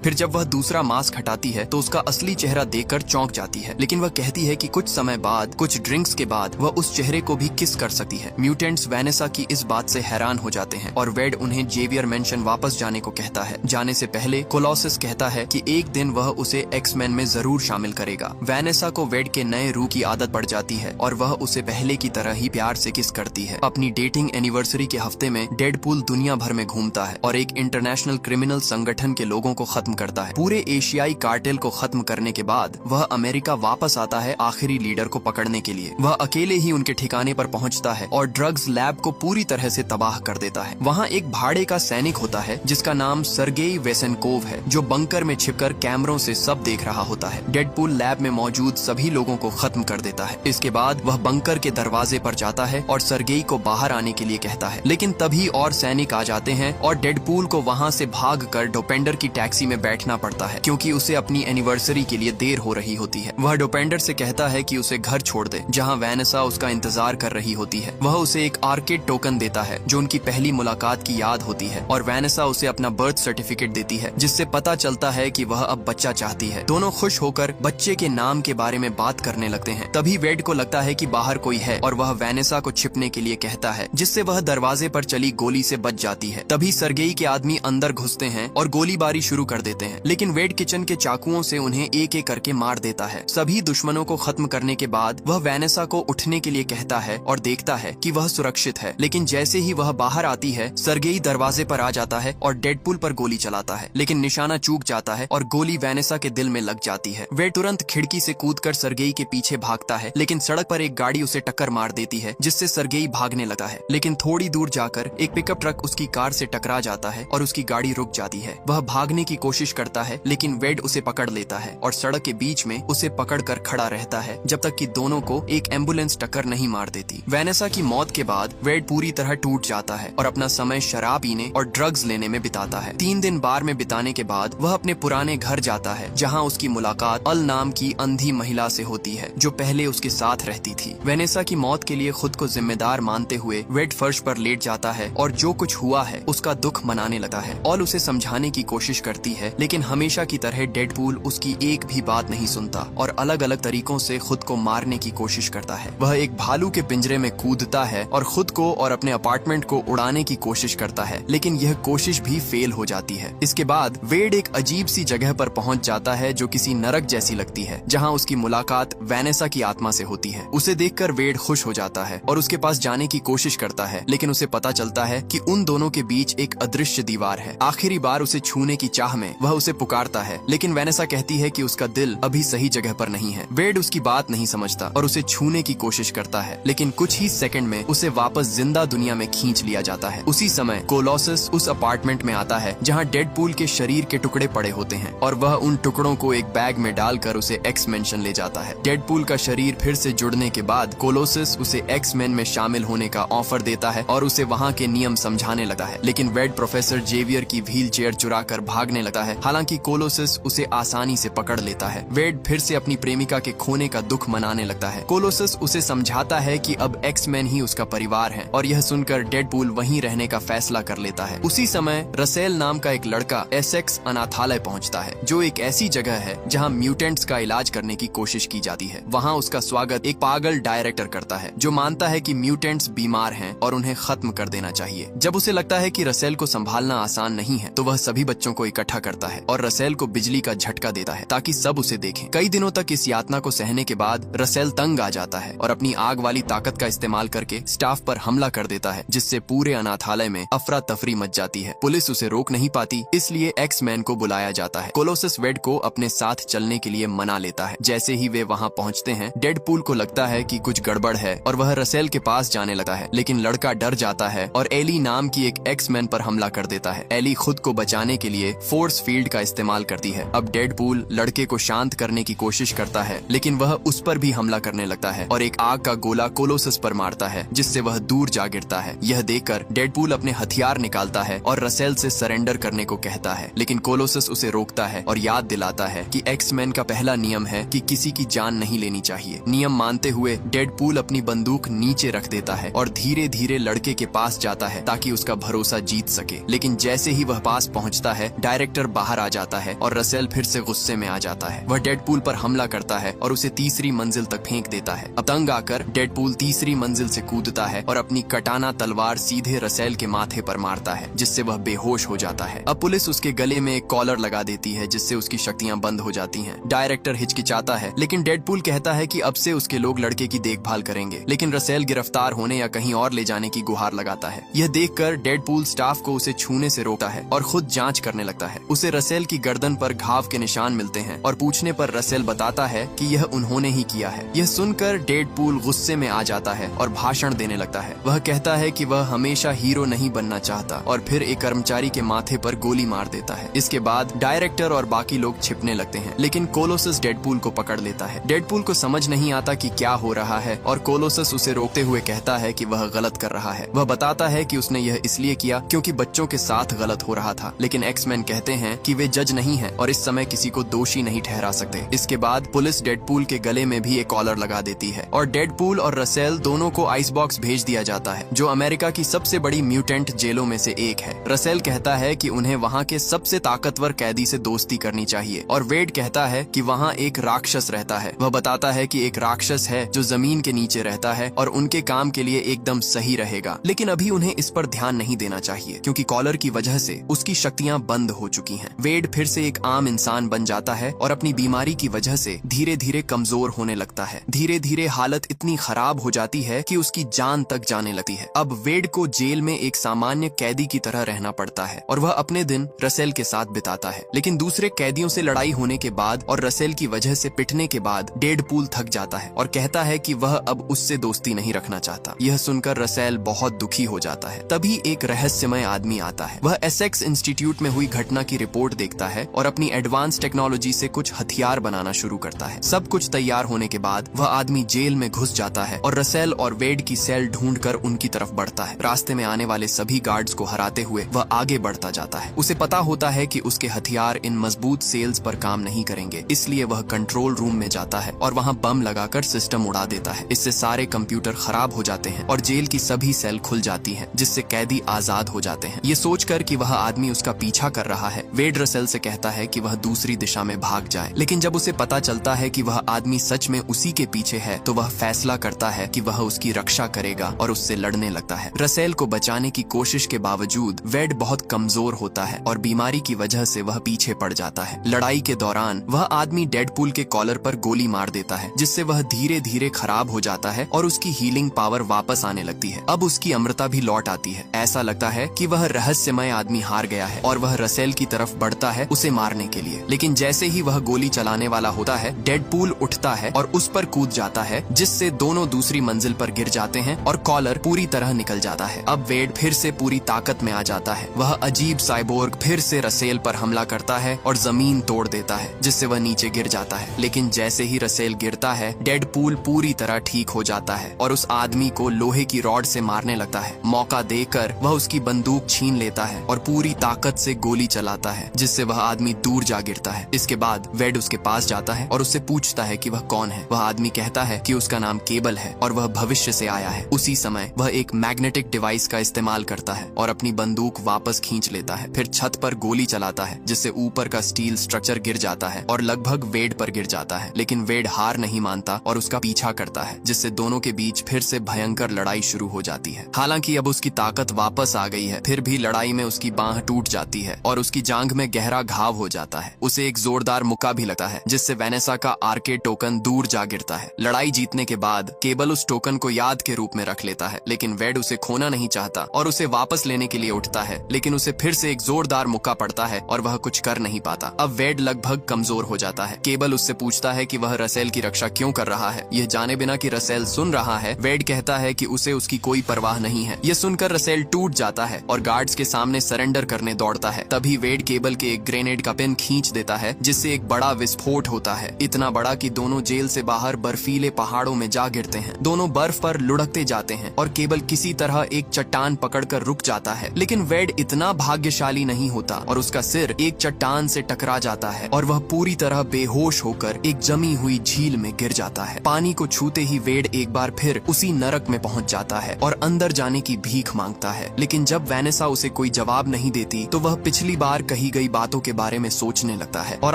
फिर जब वह दूसरा मास्क हटाती है तो उसका असली चेहरा देखकर चौंक जाती है, लेकिन वह कहती है कि कुछ समय बाद, कुछ ड्रिंक्स के बाद वह उस चेहरे को भी किस कर सकती है। म्यूटेंट्स वैनेसा की इस बात से हैरान हो जाते हैं और वेड उन्हें जेवियर मेंशन वापस जाने को कहता है। जाने से पहले कोलोसस कहता है कि एक दिन वह उसे एक्स-मैन में जरूर शामिल करेगा। वैनेसा को वेड के नए रूह की आदत पड़ जाती है और वह उसे पहले की तरह ही प्यार से किस करती है। अपनी डेटिंग एनिवर्सरी के हफ्ते में डेडपूल दुनिया भर में घूमता है और एक इंटरनेशनल क्रिमिनल संगठन के लोगों को खत्म करता है। पूरे एशियाई कार्टेल को खत्म करने के बाद वह अमेरिका वापस आता है आखिरी लीडर को पकड़ने के लिए। वह अकेले ही उनके ठिकाने पर पहुंचता है और ड्रग्स लैब को पूरी तरह से तबाह कर देता है। वहाँ एक भाड़े का सैनिक होता है जिसका नाम सर्गेई वेसेनकोव है, जो बंकर में छिपकर कैमरों से सब देख रहा होता है। डेडपूल लैब में मौजूद सभी लोगों को खत्म कर देता है। इसके बाद वह बंकर के दरवाजे पर जाता है और सर्गेई को बाहर आने के लिए कहता है, लेकिन तभी और सैनिक आ जाते हैं और डेडपूल को वहाँ से भागकर डोपेंडर की टैक्सी में बैठना पड़ता है क्योंकि उसे अपनी एनिवर्सरी के लिए देर हो रही होती है। वह डोपेंडर से कहता है कि उसे घर छोड़ दे जहाँ वैनेसा उसका इंतजार कर रही होती है। वह उसे एक आर्केड टोकन देता है जो उनकी पहली मुलाकात की याद होती है और वैनेसा उसे अपना बर्थ सर्टिफिकेट देती है जिससे पता चलता है कि वह अब बच्चा चाहती है। दोनों खुश होकर बच्चे के नाम के बारे में बात करने लगते हैं। तभी वेड को लगता है कि बाहर कोई है और वह वैनेसा को छिपने के लिए कहता है, जिससे वह दरवाजे पर चली गोली से बच जाती है। तभी सर्गेई के आदमी अंदर घुसते हैं और गोलीबारी शुरू कर देते हैं, लेकिन वेड किचन के चाकुओं से उन्हें एक एक करके मार देता है। सभी दुश्मनों को खत्म करने के बाद वह वैनेसा को उठने के लिए कहता है और देखता है कि वह सुरक्षित है, लेकिन जैसे ही वह बाहर आती है सर्गेई दरवाजे पर आ जाता है और डेडपूल पर गोली चलाता है, लेकिन निशाना चूक जाता है और गोली वैनेसा के दिल में लग जाती है। वेड तुरंत खिड़की से कूदकर सर्गेई के पीछे भागता है, लेकिन सड़क पर एक गाड़ी उसे टक्कर मार देती है जिससे सर्गेई भागने लगा है, लेकिन थोड़ी दूर जाकर एक पिकअप ट्रक उसकी कार से टकरा जाता है और उसकी गाड़ी रुक जाती है। वह भागने की कोशिश करता है, लेकिन वेड उसे पकड़ लेता है और सड़क के बीच में उसे पकड़कर खड़ा रहता है जब तक कि दोनों को एक एम्बुलेंस टक्कर नहीं मार देती। वैनेसा की मौत के बाद वेड पूरी तरह टूट जाता है और अपना समय शराब पीने और ड्रग्स लेने में बिताता है। 3 दिन बार में बिताने के बाद वह अपने पुराने घर जाता है जहाँ उसकी मुलाकात अल नाम की अंधी महिला से होती है जो पहले उसके साथ रहती थी। वैनेसा की मौत के लिए खुद को जिम्मेदार मानते हुए वेड फर्श पर लेट जाता है और जो कुछ हुआ है उसका दुख मनाने लगता है और उसे समझाने की कोशिश करती है, लेकिन हमेशा की तरह डेडपूल उसकी एक भी बात नहीं सुनता और अलग अलग तरीकों से खुद को मारने की कोशिश करता है। वह एक भालू के पिंजरे में कूदता है और खुद को और अपने अपार्टमेंट को उड़ाने की कोशिश करता है, लेकिन यह कोशिश भी फेल हो जाती है। इसके बाद वेड एक अजीब सी जगह पर पहुंच जाता है जो किसी नरक जैसी लगती है, जहां उसकी मुलाकात वैनेसा की आत्मा से होती है। उसे देखकर वेड खुश हो जाता है और उसके पास जाने की कोशिश करता है, लेकिन उसे पता चलता है कि उन दोनों के बीच एक अदृश्य दीवार है। आखिरी बार उसे छूने की चाह में वह उसे पुकारता है, लेकिन वैनेसा कहती है कि उसका दिल अभी सही जगह पर नहीं है। वेड उसकी बात नहीं समझता और उसे छूने की कोशिश करता है, लेकिन कुछ ही सेकंड में उसे वापस जिंदा दुनिया में खींच लिया जाता है। उसी समय कोलोसस उस अपार्टमेंट में आता है जहां डेडपूल के शरीर के टुकड़े पड़े होते हैं और वह उन टुकड़ों को एक बैग में डालकर उसे एक्स-मेंशन ले जाता है। डेडपूल का शरीर फिर से जुड़ने के बाद कोलोसस उसे एक्स-मेन में शामिल होने का ऑफर देता है और उसे वहां के नियम समझाने लगता है, लेकिन वेड प्रोफेसर जेवियर की व्हील चेयर चुरा कर भागने लगता है। हालांकि कोलोसस उसे आसानी से पकड़ लेता है। वेड फिर से अपनी प्रेमिका के खोने का दुख मनाने लगता है। कोलोसस उसे समझाता है कि अब एक्स-मैन ही उसका परिवार है और यह सुनकर डेडपूल वहीं रहने का फैसला कर लेता है। उसी समय रसेल नाम का एक लड़का एसेक्स अनाथालय पहुंचता है, जो एक ऐसी जगह है जहां म्यूटेंट्स का इलाज करने की कोशिश की जाती है। वहां उसका स्वागत एक पागल डायरेक्टर करता है जो मानता है कि म्यूटेंट्स बीमार हैं और उन्हें खत्म कर देना चाहिए। जब उसे लगता है कि रसेल को संभालना आसान नहीं है तो वह सभी बच्चों को इकट्ठा करता है और रसेल को बिजली का झटका देता है ताकि सब उसे देखें। कई दिनों तक इस यातना को सहने के बाद रसेल तंग आ जाता है और अपनी आग वाली ताकत का इस्तेमाल करके स्टाफ पर हमला कर देता है, जिससे पूरे अनाथालय में अफरा तफरी मच जाती है। पुलिस उसे रोक नहीं पाती, इसलिए एक्स-मैन को बुलाया जाता है। कोलोसस वेड को अपने साथ चलने के लिए मना लेता है। जैसे ही वे वहां पहुंचते हैं, डेडपूल को लगता है कि कुछ गड़बड़ है और वह रसेल के पास जाने लगता है, लेकिन लड़का डर जाता है और एली नाम की एक एक्स-मैन पर हमला कर देता है। एली खुद को बचाने के लिए फोर्स फील्ड का इस्तेमाल करती है। अब डेडपूल लड़के को शांत करने की कोशिश करता है, लेकिन वह उस पर भी हमला करने लगता है और एक आग का गोला कोलोसस पर मारता है, जिससे वह दूर जा गिरता है। यह देखकर डेडपूल अपने हथियार निकालता है और रसेल से सरेंडर करने को कहता है, लेकिन कोलोसस उसे रोकता है और याद दिलाता है कि एक्स-मैन का पहला नियम है कि किसी की जान नहीं लेनी चाहिए। नियम मानते हुए डेडपूल अपनी बंदूक नीचे रख देता है और धीरे धीरे लड़के के पास जाता है ताकि उसका भरोसा जीत सके। लेकिन जैसे ही वह पास पहुंचता है, डायरेक्टर बाहर आ जाता है और रसेल फिर से गुस्से में आ जाता है। वह डेडपूल पर हमला करता है और उसे तीसरी मंजिल तक फेंक देता है। अब तंग आकर डेडपूल तीसरी मंजिल से कूदता है और अपनी कटाना तलवार सीधे रसेल के माथे पर मारता है, जिससे वह बेहोश हो जाता है। अब पुलिस उसके गले में एक कॉलर लगा देती है, जिससे उसकी शक्तियां बंद हो जाती हैं। डायरेक्टर हिचकिचाता है, लेकिन डेडपूल कहता है कि अब से उसके लोग लड़के की देखभाल करेंगे। लेकिन रसेल गिरफ्तार होने या कहीं और ले जाने की गुहार लगाता है। यह देखकर डेडपूल स्टाफ को उसे छूने से रोकता है और खुद जांच करने लगता है। उसे रसेल की गर्दन पर घाव के निशान मिलते हैं और पूछने पर रसेल बताता है कि यह उन्होंने ही किया है। यह सुनकर डेडपूल गुस्से में आ जाता है और भाषण देने लगता है। वह कहता है कि वह हमेशा हीरो नहीं बनना चाहता और फिर एक कर्मचारी के माथे पर गोली मार देता है। इसके बाद डायरेक्टर और बाकी लोग छिपने लगते हैं, लेकिन कोलोसस डेडपूल को पकड़ लेता है। डेडपूल को समझ नहीं आता कि क्या हो रहा है और कोलोसस उसे रोकते हुए कहता है कि वह गलत कर रहा है। वह बताता है कि उसने यह इसलिए किया क्योंकि बच्चों के साथ गलत हो रहा था। लेकिन एक्समैन कहते हैं कि वे जज नहीं हैं और इस समय किसी को दोषी नहीं ठहरा सकते। इसके बाद पुलिस डेडपूल के गले में भी एक कॉलर लगा देती है और डेडपूल और रसेल दोनों को आइस बॉक्स भेज दिया जाता है, जो अमेरिका की सबसे बड़ी म्यूटेंट जेलों में से एक है। रसेल कहता है कि उन्हें वहाँ के सबसे ताकतवर कैदी से दोस्ती करनी चाहिए और वेड कहता है कि वहाँ एक राक्षस रहता है। वह बताता है कि एक राक्षस है जो जमीन के नीचे रहता है और उनके काम के लिए एकदम सही रहेगा, लेकिन अभी उन्हें इस पर ध्यान नहीं देना चाहिए क्योंकि कॉलर की वजह से उसकी शक्तियाँ बंद हो चुकी हैं। वेड फिर से एक आम इंसान बन जाता है और अपनी बीमारी की वजह से धीरे धीरे कमजोर होने लगता है। धीरे धीरे हालत इतनी खराब हो जाती है कि उसकी जान तक जाने लगती है। अब वेड को जेल में एक सामान्य कैदी की तरह रहना पड़ता है और वह अपने दिन रसेल के साथ बिताता है। लेकिन दूसरे कैदियों से लड़ाई होने के बाद और रसेल की वजह से पिटने के बाद डेडपूल थक जाता है और कहता है कि वह अब उससे दोस्ती नहीं रखना चाहता। यह सुनकर रसेल बहुत दुखी हो जाता है। तभी एक रहस्यमय आदमी आता है। वह एसेक्स इंस्टीट्यूट में हुई घटना की रिपोर्ट देखता है और अपनी एडवांस टेक्नोलॉजी से कुछ हथियार बनाना शुरू करता है। सब कुछ तैयार होने के बाद वह आदमी जेल में घुस जाता है और रसेल और वेड की सेल ढूंढकर उनकी तरफ बढ़ता है। रास्ते में आने वाले सभी गार्ड्स को हराते हुए वह आगे बढ़ता जाता है। उसे पता होता है कि उसके हथियार इन मजबूत सेल्स पर काम नहीं करेंगे, इसलिए वह कंट्रोल रूम में जाता है और वहाँ बम लगाकर सिस्टम उड़ा देता है। इससे सारे कंप्यूटर खराब हो जाते हैं और जेल की सभी सेल खुल जाती हैं, जिससे कैदी आजाद हो जाते हैं। ये सोचकर कि वह आदमी उसका पीछा कर रहा है, वेड रसेल से कहता है कि वह दूसरी दिशा में भाग जाए। लेकिन जब उसे पता चलता है कि वह आदमी सच में उसी के पीछे है, तो वह फैसला करता है कि वह उसकी रक्षा करेगा और उससे लड़ने लगता है। रसेल को बचाने की कोशिश के बावजूद वेड बहुत कमजोर होता है और बीमारी की वजह से वह पीछे पड़ जाता है। लड़ाई के दौरान वह आदमी डेडपूल के कॉलर पर गोली मार देता है, जिससे वह धीरे धीरे खराब हो जाता है और उसकी हीलिंग पावर वापस आने लगती है। अब उसकी अमृता भी लौट आती है। ऐसा लगता है कि वह रहस्यमय आदमी हार गया है और वह रसेल की तरफ बढ़ता है उसे मारने के लिए। लेकिन जैसे ही वह गोली चलाने वाला होता है, डेडपूल उठता है और उस पर कूद जाता है, जिससे दोनों दूसरी मंजिल पर गिर जाते हैं और कॉलर पूरी तरह निकल जाता है। अब वेड फिर से पूरी ताकत में आ जाता है। वह अजीब साइबोर्ग फिर से रसेल पर हमला करता है और जमीन तोड़ देता है, जिससे वह नीचे गिर जाता है। लेकिन जैसे ही रसेल गिरता है, डेडपूल पूरी तरह ठीक हो जाता है और उस आदमी को लोहे की रॉड से मारने लगता है। मौका देकर वह उसकी बंदूक छीन लेता है और पूरी ताकत से गोली चलाता है, जिससे वह आदमी दूर जा गिरता है। इसके बाद वेड उसके पास जाता है और उससे पूछता है कि वह कौन है। वह आदमी कहता है कि उसका नाम केबल है और वह भविष्य से आया है। उसी समय वह एक मैग्नेटिक डिवाइस का इस्तेमाल करता है और अपनी बंदूक वापस खींच लेता है। फिर छत पर गोली चलाता है, जिससे ऊपर का स्टील स्ट्रक्चर गिर जाता है और लगभग वेड पर गिर जाता है। लेकिन वेड हार नहीं मानता और उसका पीछा करता है, जिससे दोनों के बीच फिर से भयंकर लड़ाई शुरू हो जाती है। हालांकि अब उसकी ताकत वापस आ गई है, फिर भी लड़ाई में उसकी बांह टूट जाती है और उसकी जांघ में गहरा घाव हो जाता है। उसे एक जोरदार मुक्का भी लगता है, जिससे वेनेसा का आर्केड टोकन दूर जा गिरता है। लड़ाई जीतने के बाद केबल उस टोकन को याद के रूप में रख लेता है, लेकिन वेड उसे खोना नहीं चाहता और उसे वापस लेने के लिए उठता है, लेकिन उसे फिर से एक जोरदार मुक्का पड़ता है और वह कुछ कर नहीं पाता। अब वेड लगभग कमजोर हो जाता है। केबल उससे पूछता है कि वह रसेल की रक्षा क्यों कर रहा है। यह जाने बिना कि रसेल सुन रहा है, वेड कहता है कि उसे उसकी कोई परवाह नहीं है। यह सुनकर रसेल टूट जाता है और गार्ड्स के सामने सरेंडर करने दौड़ता है। तभी वेड केबल के एक ग्रेनेड का पिन खींच देता है, जिससे एक बड़ा विस्फोट होता है, इतना बड़ा कि दोनों जेल से बाहर बर्फीले पहाड़ों में जा गिरते हैं। दोनों बर्फ पर लुढ़कते जाते हैं और केबल किसी तरह एक चट्टान पकड़कर रुक जाता है। लेकिन वेड इतना भाग्यशाली नहीं होता और उसका सिर एक चट्टान से टकरा जाता है और वह पूरी तरह बेहोश होकर एक जमी हुई झील में गिर जाता है। पानी को छूते ही वेड एक बार फिर उसी नरक में पहुंच जाता है और अंदर जाने की भीख भीख मांगता है, लेकिन जब वैनेसा उसे कोई जवाब नहीं देती तो वह पिछली बार कही गई बातों के बारे में सोचने लगता है और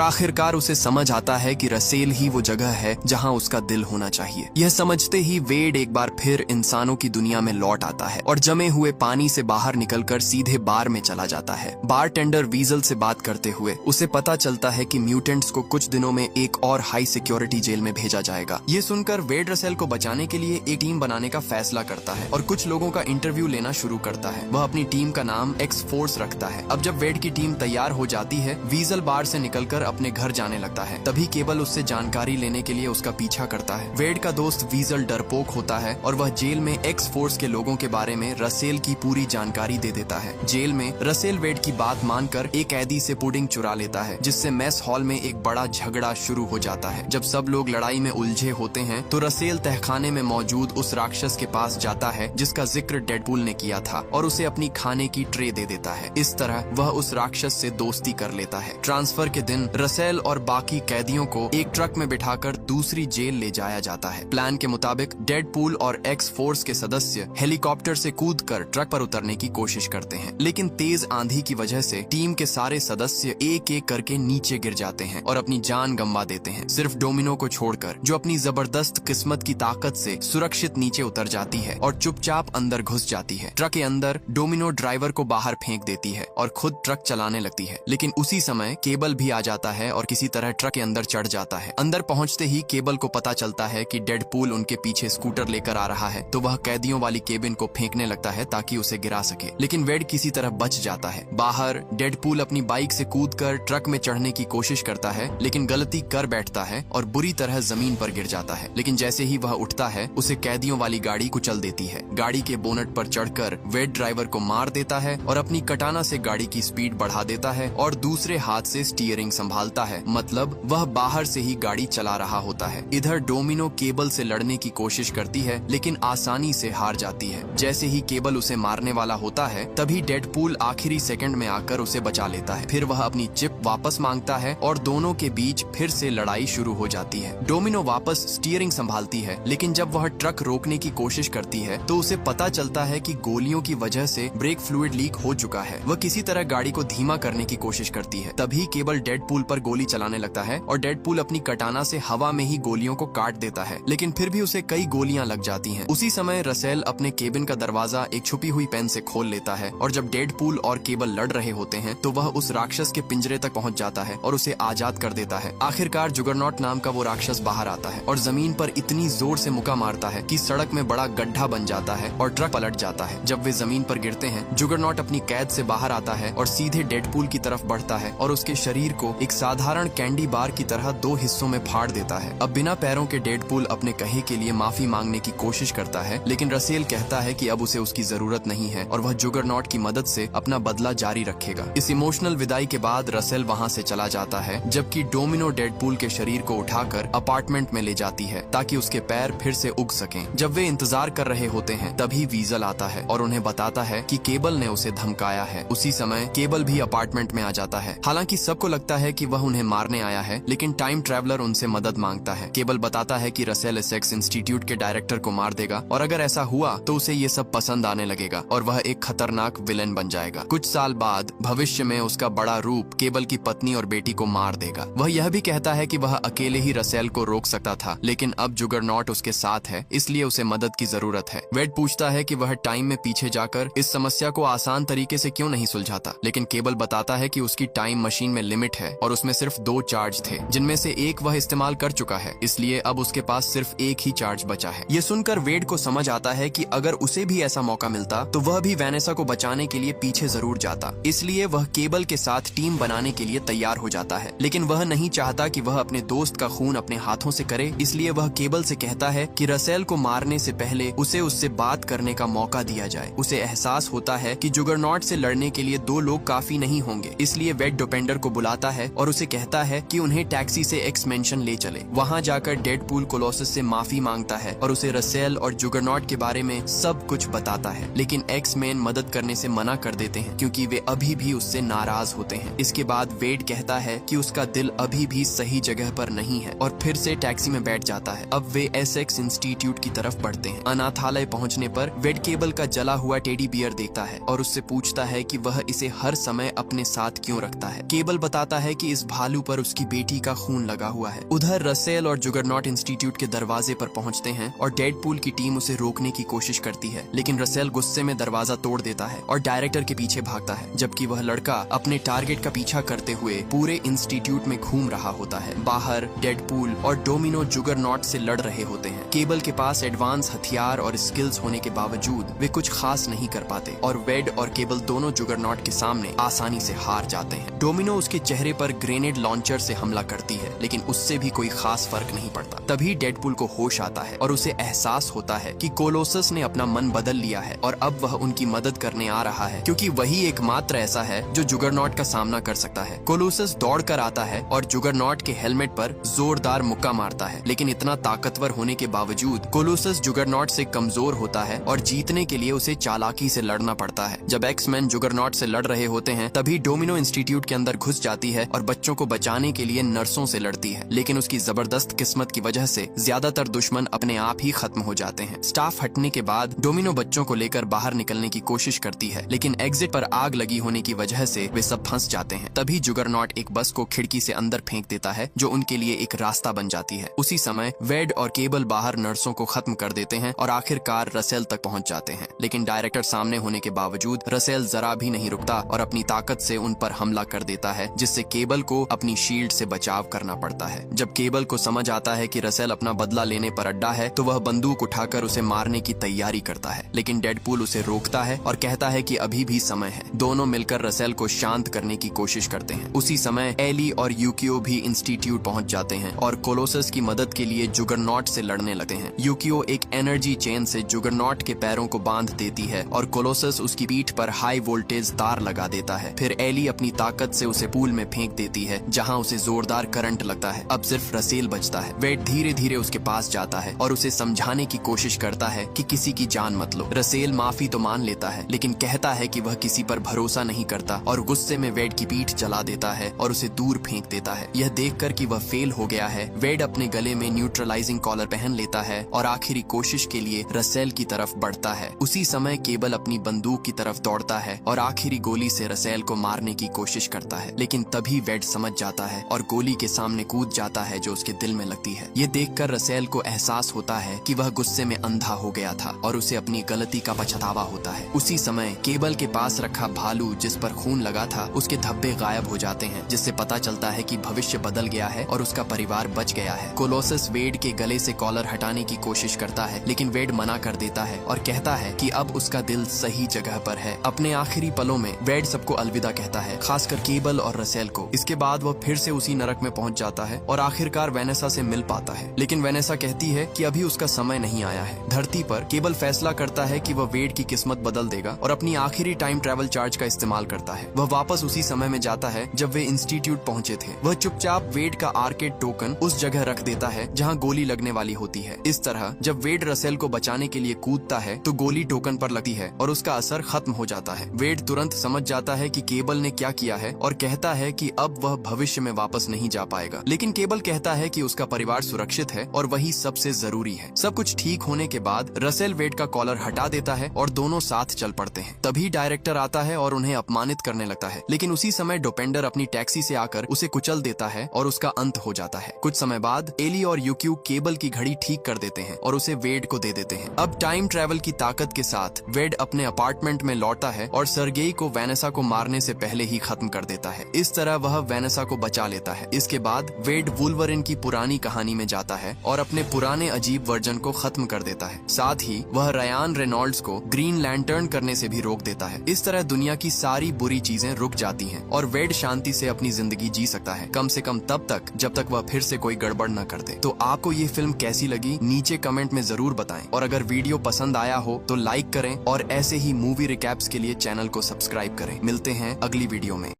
आखिरकार उसे समझ आता है कि रसेल ही वो जगह है जहाँ उसका दिल होना चाहिए। यह समझते ही वेड एक बार फिर इंसानों की दुनिया में लौट आता है और जमे हुए पानी से बाहर निकलकर सीधे बार में चला जाता है। बारटेंडर वीजल से बात करते हुए उसे पता चलता है कि म्यूटेंट्स को कुछ दिनों में एक और हाई सिक्योरिटी जेल में भेजा जाएगा। ये सुनकर वेड रसेल को बचाने के लिए एक टीम बनाने का फैसला करता है और कुछ लोगों का इंटरव्यू लेना शुरू करता है। वह अपनी टीम का नाम एक्स फोर्स रखता है। अब जब वेड की टीम तैयार हो जाती है, वीजल बार से निकलकर अपने घर जाने लगता है। तभी केबल उससे जानकारी लेने के लिए उसका पीछा करता है। वेड का दोस्त वीजल डरपोक होता है और वह जेल में एक्स फोर्स के लोगों के बारे में रसेल की पूरी जानकारी दे देता है। जेल में रसेल वेड की बात मानकर एक कैदी से पुडिंग चुरा लेता है, जिससे मेस हॉल में एक बड़ा झगड़ा शुरू हो जाता है। जब सब लोग लड़ाई में उलझे होते हैं तो रसेल तहखाने में मौजूद उस राक्षस के पास जाता है जिसका जिक्र डेडपूल ने किया था और उसे अपनी खाने की ट्रे दे देता है। इस तरह वह उस राक्षस से दोस्ती कर लेता है। ट्रांसफर के दिन रसेल और बाकी कैदियों को एक ट्रक में बिठाकर दूसरी जेल ले जाया जाता है। प्लान के मुताबिक डेडपूल और एक्स फोर्स के सदस्य हेलीकॉप्टर से कूदकर ट्रक पर उतरने की कोशिश करते हैं, लेकिन तेज आंधी की वजह से टीम के सारे सदस्य एक एक करके नीचे गिर जाते हैं और अपनी जान गंवा देते हैं, सिर्फ डोमिनो को छोड़कर, जो अपनी जबरदस्त किस्मत की ताकत से सुरक्षित नीचे उतर जाती है और चुपचाप अंदर घुस जाती है। ट्रक के अंदर डोमिनो ड्राइवर को बाहर फेंक देती है और खुद ट्रक चलाने लगती है, लेकिन उसी समय केबल भी आ जाता है और किसी तरह ट्रक के अंदर चढ़ जाता है। अंदर पहुंचते ही केबल को पता चलता है कि डेडपूल उनके पीछे स्कूटर लेकर आ रहा है, तो वह कैदियों वाली केबिन को फेंकने लगता है ताकि उसे गिरा सके, लेकिन वेड किसी तरह बच जाता है। बाहर डेडपूल अपनी बाइक से कूदकर ट्रक में चढ़ने की कोशिश करता है, लेकिन गलती कर बैठता है और बुरी तरह जमीन पर गिर जाता है। लेकिन जैसे ही वह उठता है उसे कैदियों वाली गाड़ी कुचल देती है। गाड़ी के बोनट पर चढ़कर वेड ड्राइवर को मार देता है और अपनी कटाना से गाड़ी की स्पीड बढ़ा देता है और दूसरे हाथ से स्टीयरिंग संभालता है, मतलब वह बाहर से ही गाड़ी चला रहा होता है। इधर डोमिनो केबल से लड़ने की कोशिश करती है, लेकिन आसानी से हार जाती है। जैसे ही केबल उसे मारने वाला होता है तभी डेडपूल आखिरी सेकंड में आकर उसे बचा लेता है। फिर वह अपनी चिप वापस मांगता है और दोनों के बीच फिर से लड़ाई शुरू हो जाती है। डोमिनो वापस स्टीयरिंग संभालती है, लेकिन जब वह ट्रक रोकने की कोशिश करती है तो उसे पता चलता है कि गोलियों की वजह से ब्रेक फ्लूइड लीक हो चुका है। वह किसी तरह गाड़ी को धीमा करने की कोशिश करती है। तभी केबल डेडपूल पर गोली चलाने लगता है और डेडपूल अपनी कटाना से हवा में ही गोलियों को काट देता है, लेकिन फिर भी उसे कई गोलियां लग जाती हैं। उसी समय रसेल अपने केबिन का दरवाजा एक छुपी हुई पेन से खोल लेता है और जब डेडपूल और केबल लड़ रहे होते हैं तो वह उस राक्षस के पिंजरे तक पहुंच जाता है और उसे आजाद कर देता है। आखिरकार जुगरनॉट नाम का वो राक्षस बाहर आता है और जमीन पर इतनी जोर से मुक्का मारता है कि सड़क में बड़ा गड्ढा बन जाता है और ट्रक पलट जाता है। जब वे जमीन पर गिरते हैं, जुगरनॉट अपनी कैद से बाहर आता है और सीधे डेडपूल की तरफ बढ़ता है और उसके शरीर को एक साधारण कैंडी बार की तरह दो हिस्सों में फाड़ देता है। अब बिना पैरों के डेडपूल अपने कहे के लिए माफी मांगने की कोशिश करता है, लेकिन रसेल कहता है कि अब उसे उसकी जरूरत नहीं है और वह जुगरनॉट की मदद से अपना बदला जारी रखेगा। इस इमोशनल विदाई के बाद रसेल वहाँ से चला जाता है, जबकि डोमिनो डेडपूल के शरीर को उठाकर अपार्टमेंट में ले जाती है ताकि उसके पैर फिर से उग सकें। जब वे इंतजार कर रहे होते हैं तभी वीजल आता है और उन्हें बताता है कि केबल ने उसे धमकाया है। उसी समय केबल भी अपार्टमेंट में आ जाता है। हालांकि सबको लगता है कि वह उन्हें मारने आया है, लेकिन टाइम ट्रैवलर उनसे मदद मांगता है। केबल बताता है कि रसेल एसेक्स इंस्टीट्यूट के डायरेक्टर को मार देगा और अगर ऐसा हुआ तो उसे ये सब पसंद आने लगेगा और वह एक खतरनाक विलेन बन जाएगा। कुछ साल बाद भविष्य में उसका बड़ा रूप केबल की पत्नी और बेटी को मार देगा। वह यह भी कहता है कि वह अकेले ही रसेल को रोक सकता था, लेकिन अब जुगरनॉट उसके साथ है, इसलिए उसे मदद की जरूरत है। वेड पूछता है कि वह टाइम में पीछे जाकर इस समस्या को आसान तरीके से क्यों नहीं सुलझाता, लेकिन केबल बताता है कि उसकी टाइम मशीन में लिमिट है और उसमें सिर्फ 2 चार्ज थे, जिनमें से एक वह इस्तेमाल कर चुका है, इसलिए अब उसके पास सिर्फ एक ही चार्ज बचा है। ये सुनकर वेड को समझ आता है कि अगर उसे भी ऐसा मौका मिलता तो वह भी वैनेसा को बचाने के लिए पीछे जरूर जाता। इसलिए वह केबल के साथ टीम बनाने के लिए तैयार हो जाता है, लेकिन वह नहीं चाहता कि वह अपने दोस्त का खून अपने हाथों से करे। इसलिए वह केबल से कहता है कि रसेल को मारने से पहले उसे उससे बात करने का मौका दिया जाए। उसे एहसास होता है कि जुगरनॉट से लड़ने के लिए 2 लोग काफी नहीं होंगे, इसलिए वेड डोपेंडर को बुलाता है और उसे कहता है कि उन्हें टैक्सी से एक्स मेंशन ले चले। वहाँ जाकर डेडपूल कोलोसस से माफी मांगता है और उसे रसेल और जुगरनॉट के बारे में सब कुछ बताता है, लेकिन एक्स मैन मदद करने से मना कर देते हैं क्योंकि वे अभी भी उससे नाराज होते हैं। इसके बाद वेड कहता है कि उसका दिल अभी भी सही जगह पर नहीं है और फिर से टैक्सी में बैठ जाता है। अब वे एसेक्स इंस्टीट्यूट की तरफ बढ़ते हैं। अनाथालय पहुंचने पर वेड केबल का जला हुआ टेडी बियर देखता है और उससे पूछता है कि वह इसे हर समय अपने साथ क्यों रखता है। केबल बताता है कि इस भालू पर उसकी बेटी का खून लगा हुआ है। उधर रसेल और जुगरनॉट इंस्टीट्यूट के दरवाजे पर पहुंचते हैं और डेडपूल की टीम उसे रोकने की कोशिश करती है, लेकिन रसेल गुस्से में दरवाजा तोड़ देता है और डायरेक्टर के पीछे भागता है, जबकि वह लड़का अपने टारगेट का पीछा करते हुए पूरे इंस्टीट्यूट में घूम रहा होता है। बाहर डेडपूल और डोमिनो जुगरनॉट से लड़ रहे होते हैं। केबल के पास एडवांस हथियार और स्किल्स होने के बावजूद वे कुछ खास नहीं कर पाते और वेड और केबल दोनों जुगरनॉट के सामने आसानी से हार जाते हैं। डोमिनो उसके चेहरे पर ग्रेनेड लॉन्चर से हमला करती है, लेकिन उससे भी कोई खास फर्क नहीं पड़ता। तभी डेडपूल को होश आता है और उसे एहसास होता है कि कोलोसस ने अपना मन बदल लिया है और अब वह उनकी मदद करने आ रहा है, क्योंकि वही एकमात्र ऐसा है जो जुगरनॉट का सामना कर सकता है। कोलोसस दौड़कर आता है और जुगरनॉट के हेलमेट पर जोरदार मुक्का मारता है, लेकिन इतना ताकतवर होने के बावजूद कोलोसस जुगरनॉट से कमजोर होता है और जीतने के लिए उसे चालाकी से लड़ना पड़ता है। जब एक्स-मैन जुगरनॉट से लड़ रहे होते हैं, तभी डोमिनो इंस्टीट्यूट के अंदर घुस जाती है और बच्चों को बचाने के लिए नर्सों से लड़ती है, लेकिन उसकी जबरदस्त किस्मत की वजह से ज्यादातर दुश्मन अपने आप ही खत्म हो जाते हैं। स्टाफ हटने के बाद डोमिनो बच्चों को लेकर बाहर निकलने की कोशिश करती है, लेकिन एग्जिट पर आग लगी होने की वजह से वे सब फंस जाते हैं। तभी जुगरनॉट एक बस को खिड़की से अंदर फेंक देता है, जो उनके लिए एक रास्ता बन जाती है। उसी समय वेड और केबल बाहर नर्सों को खत्म कर देते हैं और आखिरकार रसेल तक पहुंच जाते हैं, लेकिन डायरेक्टर सामने होने के बावजूद रसेल जरा भी नहीं रुकता और अपनी ताकत से उन पर हमला कर देता है, जिससे केबल को अपनी शील्ड से बचाव करना पड़ता है। जब केबल को समझ आता है कि रसेल अपना बदला लेने पर अड्डा है, तो वह बंदूक उठाकर उसे मारने की तैयारी करता है, लेकिन डेडपूल उसे रोकता है और कहता है कि अभी भी समय है। दोनों मिलकर रसेल को शांत करने की कोशिश करते हैं। उसी समय एली और यूकियो भी इंस्टीट्यूट पहुंच जाते हैं और कोलोसस की मदद के लिए जुगरनॉट से लड़ने लगते हैं। यूकियो एक एनर्जी चेन से जुगरनॉट के पैरों को बांध देती है और कोलोसस उसकी पीठ पर हाई वोल्टेज तार लगा देता है। फिर एली अपनी ताकत से उसे पूल में फेंक देती है, जहां उसे जोरदार करंट लगता है। अब सिर्फ रसेल बचता है। वेड धीरे धीरे उसके पास जाता है और उसे समझाने की कोशिश करता है कि किसी की जान मत लो। रसेल माफी तो मान लेता है, लेकिन कहता है कि वह किसी पर भरोसा नहीं करता और गुस्से में वेड की पीठ जला देता है और उसे दूर फेंक देता है। यह देखकर कि वह फेल हो गया है, वेड अपने गले में न्यूट्रलाइजिंग कॉलर पहन लेता है और आखिरी कोशिश के लिए रसेल की तरफ बढ़ता है। उसी समय केबल अपनी बंदूक की तरफ दौड़ता है और आखिरी गोली से रसेल को मारने की कोशिश करता है, लेकिन तभी वेड समझ जाता है और गोली के सामने कूद जाता है, जो उसके दिल में लगती है। ये देखकर रसेल को एहसास होता है कि वह गुस्से में अंधा हो गया था और उसे अपनी गलती का पछतावा होता है। उसी समय केबल के पास रखा भालू जिस पर खून लगा था, उसके धब्बे गायब हो जाते हैं, जिससे पता चलता है कि भविष्य बदल गया है और उसका परिवार बच गया है। कोलोसस वेड के गले से कॉलर हटाने की कोशिश करता है, लेकिन वेड मना कर देता है और कहता है कि अब उसका दिल सही जगह पर है। अपने आखिरी पलों में वेड सबको अलविदा कहता है, खासकर केबल और रसेल को। इसके बाद वह फिर से उसी नरक में पहुंच जाता है और आखिरकार वेनेसा से मिल पाता है, लेकिन वेनेसा कहती है कि अभी उसका समय नहीं आया है। धरती पर केबल फैसला करता है कि वह वेड की किस्मत बदल देगा और अपनी आखिरी टाइम ट्रैवल चार्ज का इस्तेमाल करता है। वह वापस उसी समय में जाता है जब वे इंस्टीट्यूट पहुंचे थे। वह चुपचाप वेड का आर्केड टोकन उस जगह रख देता है जहां गोली लगने वाली होती है। इस तरह जब वेड रसेल को बचाने के लिए कूदता है तो गोली टोकन पर लगती है और उसका असर खत्म हो जाता है। वेड तुरंत समझ जाता है कि केबल ने क्या किया है और कहता है कि अब वह भविष्य में वापस नहीं जा पाएगा, लेकिन केबल कहता है कि उसका परिवार सुरक्षित है और वही सबसे जरूरी है। सब कुछ ठीक होने के बाद रसेल वेड का कॉलर हटा देता है और दोनों साथ चल पड़ते हैं। तभी डायरेक्टर आता है और उन्हें अपमानित करने लगता है, लेकिन उसी समय डोपेंडर अपनी टैक्सी से आकर उसे कुचल देता है और उसका अंत हो जाता है। कुछ समय बाद एली और यूक्यू केबल की घड़ी ठीक कर देते हैं और उसे वेड को दे देते हैं। अब टाइम ट्रैवल की ताकत के साथ वेड अपने अपार्टमेंट में लौटता है और सर्गेई को वेनेसा को मारने से पहले ही खत्म कर देता है। इस तरह वह वेनेसा को बचा लेता है। इसके बाद वेड वुल्वरिन की पुरानी कहानी में जाता है और अपने पुराने अजीब वर्जन को खत्म कर देता है। साथ ही वह रयान रेनॉल्ड्स को ग्रीन लैंटर्न करने से भी रोक देता है। इस तरह दुनिया की सारी बुरी चीजें रुक जाती हैं और वेड शांति से अपनी जिंदगी जी सकता है, कम से कम तब तक जब तक वह फिर से कोई गड़बड़ न कर दे। तो आपको ये फिल्म कैसी लगी नीचे कमेंट में जरूर बताएं और अगर वीडियो पसंद आया हो तो लाइक करें और ऐसे ही मूवी रिकैप्स के लिए चैनल को सब्सक्राइब करें। मिलते हैं अगली वीडियो में।